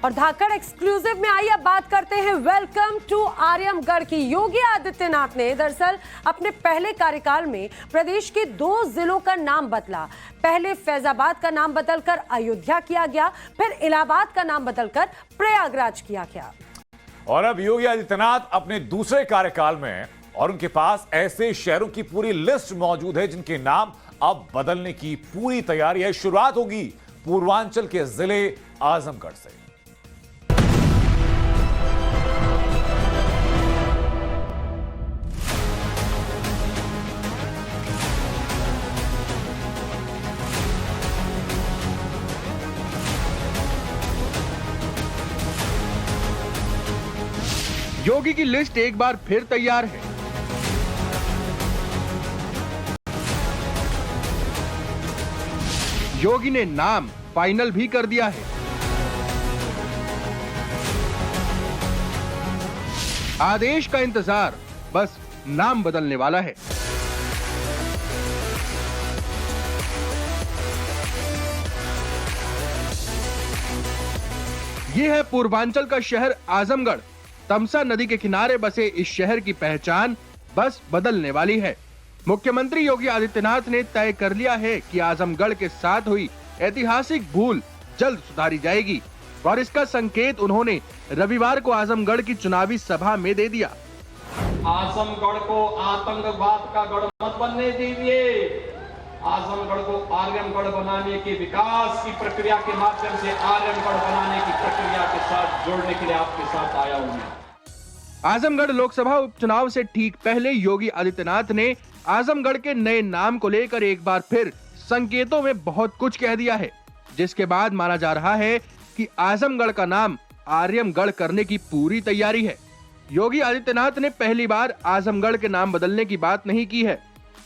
और धाकड़ एक्सक्लूसिव में आइए बात करते हैं वेलकम टू आर्यमगढ़ की। योगी आदित्यनाथ ने दरअसल अपने पहले कार्यकाल में प्रदेश के 2 जिलों का नाम बदला। पहले फैजाबाद का नाम बदलकर अयोध्या किया गया, फिर इलाहाबाद का नाम बदलकर प्रयागराज किया गया। और अब योगी आदित्यनाथ अपने दूसरे कार्यकाल में और उनके पास ऐसे शहरों की पूरी लिस्ट मौजूद है जिनके नाम अब बदलने की पूरी तैयारी है। शुरुआत होगी पूर्वांचल के जिले आजमगढ़ से। योगी की लिस्ट एक बार फिर तैयार है। योगी ने नाम फाइनल भी कर दिया है। आदेश का इंतजार, बस नाम बदलने वाला है। यह है पूर्वांचल का शहर आजमगढ़। तमसा नदी के किनारे बसे इस शहर की पहचान बस बदलने वाली है। मुख्यमंत्री योगी आदित्यनाथ ने तय कर लिया है कि आजमगढ़ के साथ हुई ऐतिहासिक भूल जल्द सुधारी जाएगी और इसका संकेत उन्होंने रविवार को आजमगढ़ की चुनावी सभा में दे दिया। आजमगढ़ को आतंकवाद का गढ़ मत बनने दीजिए। आजमगढ़ को आर्यमगढ़ बनाने की विकास की प्रक्रिया के माध्यम से आर्यमगढ़ बनाने की प्रक्रिया के साथ जोड़ने के लिए आपके साथ आया हूं मैं। आजमगढ़ लोकसभा उपचुनाव से ठीक पहले योगी आदित्यनाथ ने आजमगढ़ के नए नाम को लेकर एक बार फिर संकेतों में बहुत कुछ कह दिया है, जिसके बाद माना जा रहा है कि आजमगढ़ का नाम आर्यमगढ़ करने की पूरी तैयारी है। योगी आदित्यनाथ ने पहली बार आजमगढ़ के नाम बदलने की बात नहीं की है।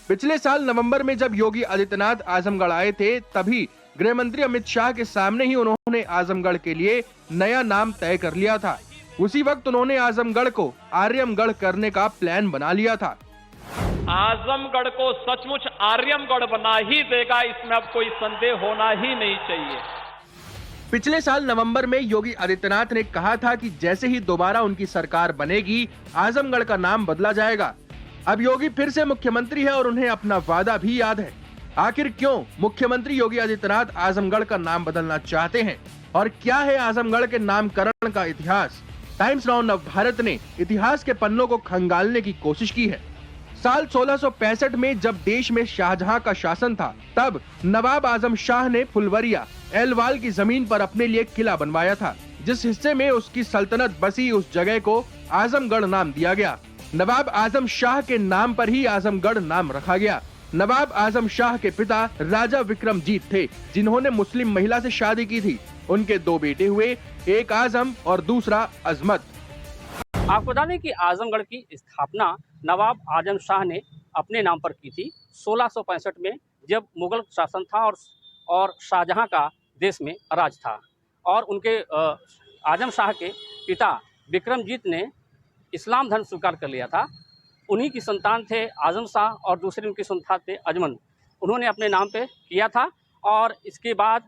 पिछले साल नवंबर में जब योगी आदित्यनाथ आजमगढ़ आए थे, तभी गृह मंत्री अमित शाह के सामने ही उन्होंने आजमगढ़ के लिए नया नाम तय कर लिया था। उसी वक्त उन्होंने आजमगढ़ को आर्यमगढ़ करने का प्लान बना लिया था। आजमगढ़ को सचमुच आर्यमगढ़ बना ही देगा, इसमें अब कोई संदेह होना ही नहीं चाहिए। पिछले साल नवंबर में योगी आदित्यनाथ ने कहा था कि जैसे ही दोबारा उनकी सरकार बनेगी, आजमगढ़ का नाम बदला जाएगा। अब योगी फिर से मुख्यमंत्री है और उन्हें अपना वादा भी याद है। आखिर क्यों मुख्यमंत्री योगी आदित्यनाथ आजमगढ़ का नाम बदलना चाहते हैं और क्या है आजमगढ़ के नामकरण का इतिहास? टाइम्स नाउ नव भारत ने इतिहास के पन्नों को खंगालने की कोशिश की है। साल 1665 में जब देश में शाहजहां का शासन था, तब नवाब आजम शाह ने फुलवरिया एलवाल की जमीन पर अपने लिए किला बनवाया था। जिस हिस्से में उसकी सल्तनत बसी, उस जगह को आजमगढ़ नाम दिया गया। नवाब आजम शाह के नाम पर ही आजमगढ़ नाम रखा गया। नवाब आजम शाह के पिता राजा विक्रमजीत थे, जिन्होंने मुस्लिम महिला से शादी की थी। उनके 2 बेटे हुए, एक आजम और दूसरा अजमत। आपको बता दें कि आजमगढ़ की स्थापना नवाब आजम शाह ने अपने नाम पर की थी 1665 में, जब मुगल शासन था और शाहजहां का देश में राज था। और उनके आजम शाह के पिता विक्रमजीत ने इस्लाम धर्म स्वीकार कर लिया था। उन्हीं की संतान थे आजम शाह और दूसरे उनके संतान थे अजमन। उन्होंने अपने नाम पे किया था और इसके बाद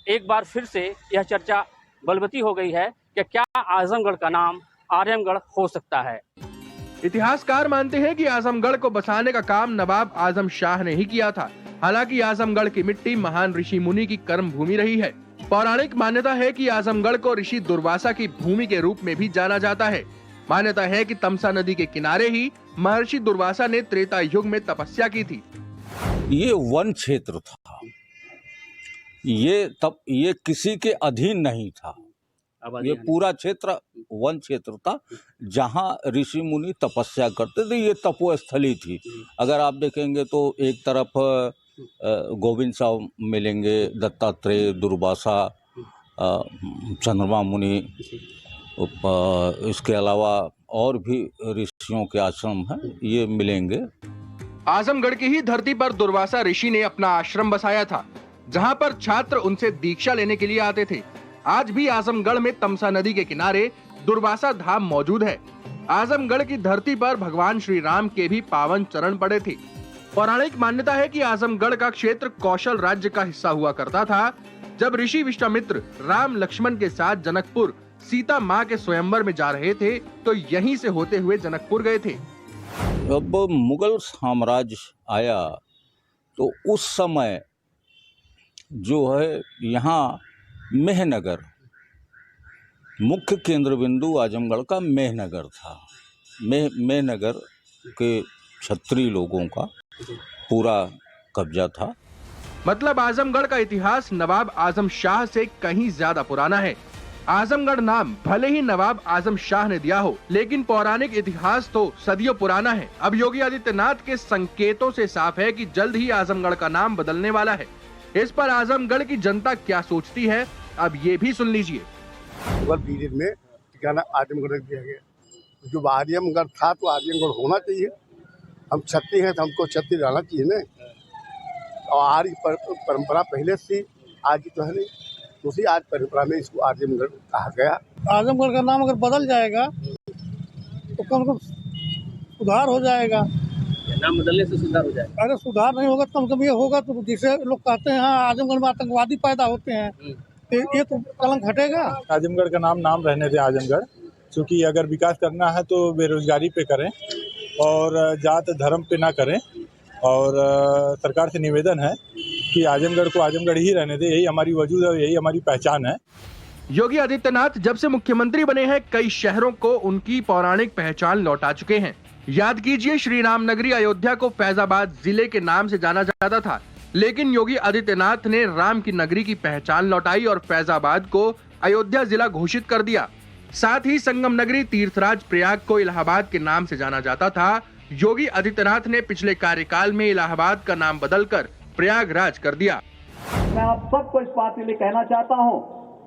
एक बार फिर से यह चर्चा बलवती हो गई है कि क्या आजमगढ़ का नाम आर्यमगढ़ हो सकता है। इतिहासकार मानते हैं कि आजमगढ़ को बसाने का काम नवाब आजम शाह ने ही किया था। हालांकि आजमगढ़ की मिट्टी महान ऋषि मुनि की कर्म भूमि रही है। पौराणिक मान्यता है कि आजमगढ़ को ऋषि दुर्वासा की भूमि के रूप में भी जाना जाता है। मान्यता है कि तमसा नदी के किनारे ही महर्षि दुर्वासा ने त्रेता युग में तपस्या की थी। ये वन क्षेत्र था, ये किसी के अधीन नहीं था। ये पूरा क्षेत्र वन क्षेत्र था जहाँ ऋषि मुनि तपस्या करते थे। ये तपोस्थली थी। अगर आप देखेंगे तो एक तरफ गोविंद साहब मिलेंगे, दत्तात्रेय, दुर्वासा, चंद्रमा मुनि, इसके अलावा और भी ऋषियों के आश्रम हैं, ये मिलेंगे। आजमगढ़ की ही धरती पर दुर्वासा ऋषि ने अपना आश्रम बसाया था, जहां पर छात्र उनसे दीक्षा लेने के लिए आते थे। आज भी आजमगढ़ में तमसा नदी के किनारे दुर्वासा धाम मौजूद है। आजमगढ़ की धरती पर भगवान श्री राम के भी पावन चरण पड़े थे। पौराणिक मान्यता है कि आजमगढ़ का क्षेत्र कौशल राज्य का हिस्सा हुआ करता था, जब ऋषि विश्वामित्र राम लक्ष्मण के साथ जनकपुर सीता माँ के स्वयंवर में जा रहे थे तो यहीं से होते हुए जनकपुर गए थे। जब मुगल साम्राज्य आया तो उस समय जो है यहाँ मेहनगर मुख्य केंद्र बिंदु आजमगढ़ का मेहनगर था। मेहनगर के क्षत्रिय लोगों का पूरा कब्जा था। मतलब आजमगढ़ का इतिहास नवाब आजम शाह से कहीं ज्यादा पुराना है। आजमगढ़ नाम भले ही नवाब आजम शाह ने दिया हो, लेकिन पौराणिक इतिहास तो सदियों पुराना है। अब योगी आदित्यनाथ के संकेतों से साफ है कि जल्द ही आजमगढ़ का नाम बदलने वाला है। इस पर आजमगढ़ की जनता क्या सोचती है, अब ये भी सुन लीजिए। मुगल पीरियड में ठिकाना आजमगढ़ रख दिया गया। जो आर्यमगढ़ था तो आर्यमगढ़ होना चाहिए। हम क्षत्रिय हैं तो हमको क्षत्रिय रहना चाहिए ना। और आर्य परंपरा पहले से आज तो है नहीं, दूसरी आज परंपरा में इसको आजमगढ़ कहा गया। आजमगढ़ का नाम अगर बदल जाएगा तो कम से कम सुधार हो जाएगा। नाम बदलने से सुधार हो जाएगा? अरे सुधार नहीं होगा, कम से कम ये होगा तो जिसे लोग कहते हैं हाँ आजमगढ़ में आतंकवादी पैदा होते हैं, तो ये तो कलंक हटेगा। आजमगढ़ का नाम रहने दें आजमगढ़, क्योंकि अगर विकास करना है तो बेरोजगारी पे करें और जात धर्म पे ना करें। और सरकार से निवेदन है कि आजमगढ़ को आजमगढ़ ही रहने दें, यही हमारी वजूद है, यही हमारी पहचान है। योगी आदित्यनाथ जब से मुख्यमंत्री बने हैं कई शहरों को उनकी पौराणिक पहचान लौटा चुके हैं। याद कीजिए, श्री राम नगरी अयोध्या को फैजाबाद जिले के नाम से जाना जाता था, लेकिन योगी आदित्यनाथ ने राम की नगरी की पहचान लौटाई और फैजाबाद को अयोध्या जिला घोषित कर दिया। साथ ही संगम नगरी तीर्थराज प्रयाग को इलाहाबाद के नाम से जाना जाता था। योगी आदित्यनाथ ने पिछले कार्यकाल में इलाहाबाद का नाम बदलकर प्रयागराज कर दिया। मैं आप सबको इस बात के लिए कहना चाहता हूं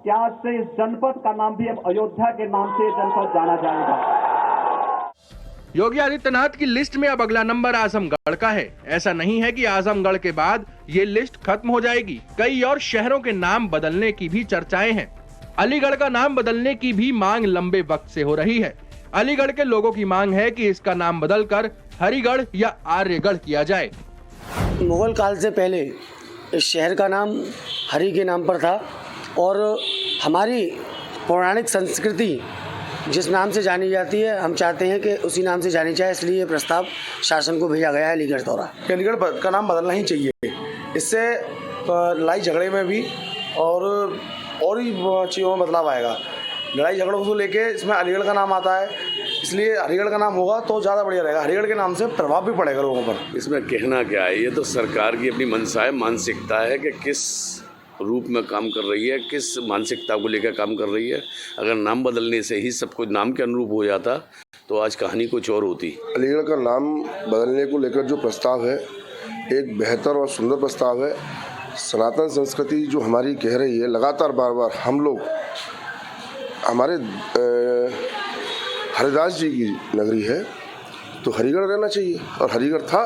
कि आज से इस जनपद का नाम भी अब अयोध्या के नाम से जनपद जाना जाएगा। योगी आदित्यनाथ की लिस्ट में अब अगला नंबर आजमगढ़ का है। ऐसा नहीं है कि आजमगढ़ के बाद ये लिस्ट खत्म हो जाएगी। कई और शहरों के नाम बदलने की भी चर्चाएं हैं। अलीगढ़ का नाम बदलने की भी मांग लंबे वक्त से हो रही है। अलीगढ़ के लोगों की मांग है कि इसका नाम बदलकर हरिगढ़ या आर्यगढ़ किया जाए। मुगल काल से पहले इस शहर का नाम हरि के नाम पर था और हमारी पौराणिक संस्कृति जिस नाम से जानी जाती है हम चाहते हैं कि उसी नाम से जानी जाए, इसलिए ये प्रस्ताव शासन को भेजा गया है अलीगढ़ दौरा। अलीगढ़ का नाम बदलना ही चाहिए। इससे लड़ाई झगड़े में भी और ही चीज़ों में बदलाव आएगा। लड़ाई झगड़ों को लेके इसमें अलीगढ़ का नाम आता है, इसलिए हरिगढ़ का नाम होगा तो ज़्यादा बढ़िया रहेगा। हरिगढ़ के नाम से प्रभाव भी पड़ेगा लोगों पर। इसमें कहना क्या है, ये तो सरकार की अपनी मनसा है, मानसिकता है कि किस रूप में काम कर रही है, किस मानसिकता को लेकर काम कर रही है। अगर नाम बदलने से ही सब कुछ नाम के अनुरूप हो जाता तो आज कहानी कुछ और होती। अलीगढ़ का नाम बदलने को लेकर जो प्रस्ताव है एक बेहतर और सुंदर प्रस्ताव है। सनातन संस्कृति जो हमारी कह रही है लगातार बार बार हम लोग हमारे हरिदास जी की नगरी है तो हरिगढ़ रहना चाहिए और हरिगढ़ था।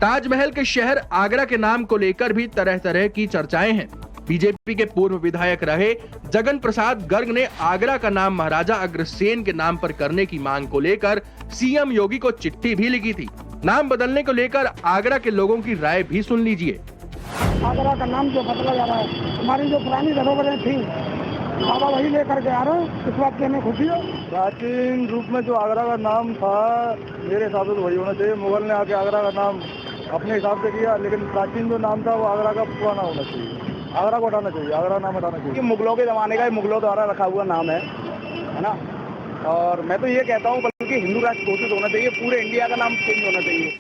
ताजमहल के शहर आगरा के नाम को लेकर भी तरह तरह की चर्चाएं हैं। बीजेपी के पूर्व विधायक रहे जगन प्रसाद गर्ग ने आगरा का नाम महाराजा अग्रसेन के नाम पर करने की मांग को लेकर सीएम योगी को चिट्ठी भी लिखी थी। नाम बदलने को लेकर आगरा के लोगों की राय भी सुन लीजिए। आगरा का नाम जो बदला जा रहा है, हमारी जो पुरानी धरोहरें थी बाबा वही लेकर के आ रहे हैं, इस बात की हमें खुशी है। प्राचीन रूप में जो आगरा का नाम था मेरे हिसाब से तो वही होना चाहिए। मुगल ने आके आगरा का नाम अपने हिसाब से किया, लेकिन प्राचीन जो नाम था वो आगरा का पुराना होना चाहिए। आगरा को हटाना चाहिए, आगरा नाम हटाना चाहिए। मुगलों के जमाने का मुगलों द्वारा रखा हुआ नाम है ना। और मैं तो ये कहता हूँ बल्कि हिंदू राष्ट्र घोषित होना चाहिए, पूरे इंडिया का नाम चेंज होना चाहिए।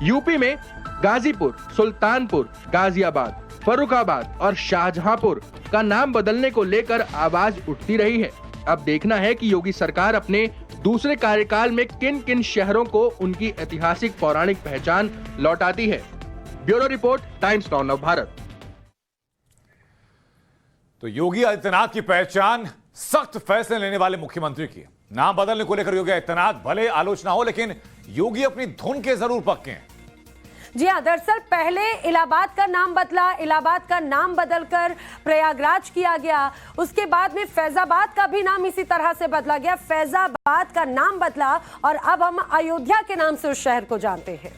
यूपी में गाजीपुर, सुल्तानपुर, गाजियाबाद, फर्रुखाबाद और शाहजहांपुर का नाम बदलने को लेकर आवाज उठती रही है। अब देखना है कि योगी सरकार अपने दूसरे कार्यकाल में किन किन शहरों को उनकी ऐतिहासिक पौराणिक पहचान लौटाती है। Bureau report, times now Bharat. तो योगी आदित्यनाथ की पहचान सख्त फैसले लेने वाले मुख्यमंत्री की। नाम बदलने को लेकर योगी आदित्यनाथ भले आलोचना हो, लेकिन योगी अपनी धुन के जरूर पक्के हैं। जी हाँ, दरअसल पहले इलाहाबाद का नाम बदला, इलाहाबाद का नाम बदलकर प्रयागराज किया गया। उसके बाद में फैजाबाद का भी नाम इसी तरह से बदला गया, फैजाबाद का नाम बदला और अब हम अयोध्या के नाम से उस शहर को जानते हैं।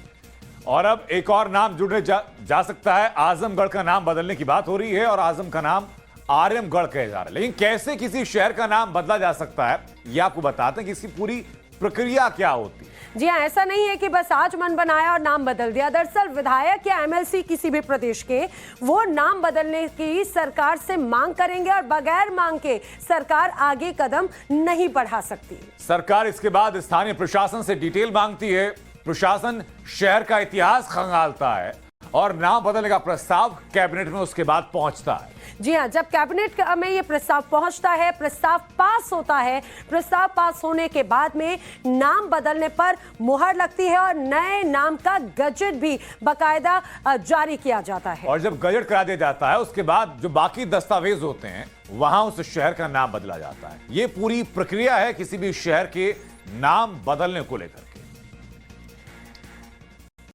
और अब एक और नाम जुड़ने जा सकता है। आजमगढ़ का नाम बदलने की बात हो रही है और आजम का नाम आर्यमगढ़ कहे जा रहा है। लेकिन कैसे किसी शहर का नाम बदला जा सकता है, यह आपको बताते हैं कि इसकी पूरी प्रक्रिया क्या होती है। जी हाँ, ऐसा नहीं है कि बस आज मन बनाया और नाम बदल दिया। दरअसल विधायक या एमएलसी किसी भी प्रदेश के वो नाम बदलने की सरकार से मांग करेंगे और बगैर मांग के सरकार आगे कदम नहीं बढ़ा सकती। सरकार इसके बाद स्थानीय प्रशासन से डिटेल मांगती है। प्रशासन शहर का इतिहास खंगालता है और नाम बदलने का प्रस्ताव कैबिनेट में उसके बाद पहुंचता है। जी हाँ, जब कैबिनेट में ये प्रस्ताव पहुंचता है, प्रस्ताव पास होता है, प्रस्ताव पास होने के बाद में नाम बदलने पर मुहर लगती है और नए नाम का गजट भी बाकायदा जारी किया जाता है। और जब गजट करा दिया जाता है उसके बाद जो बाकी दस्तावेज होते हैं वहां उस शहर का नाम बदला जाता है। ये पूरी प्रक्रिया है किसी भी शहर के नाम बदलने को लेकर।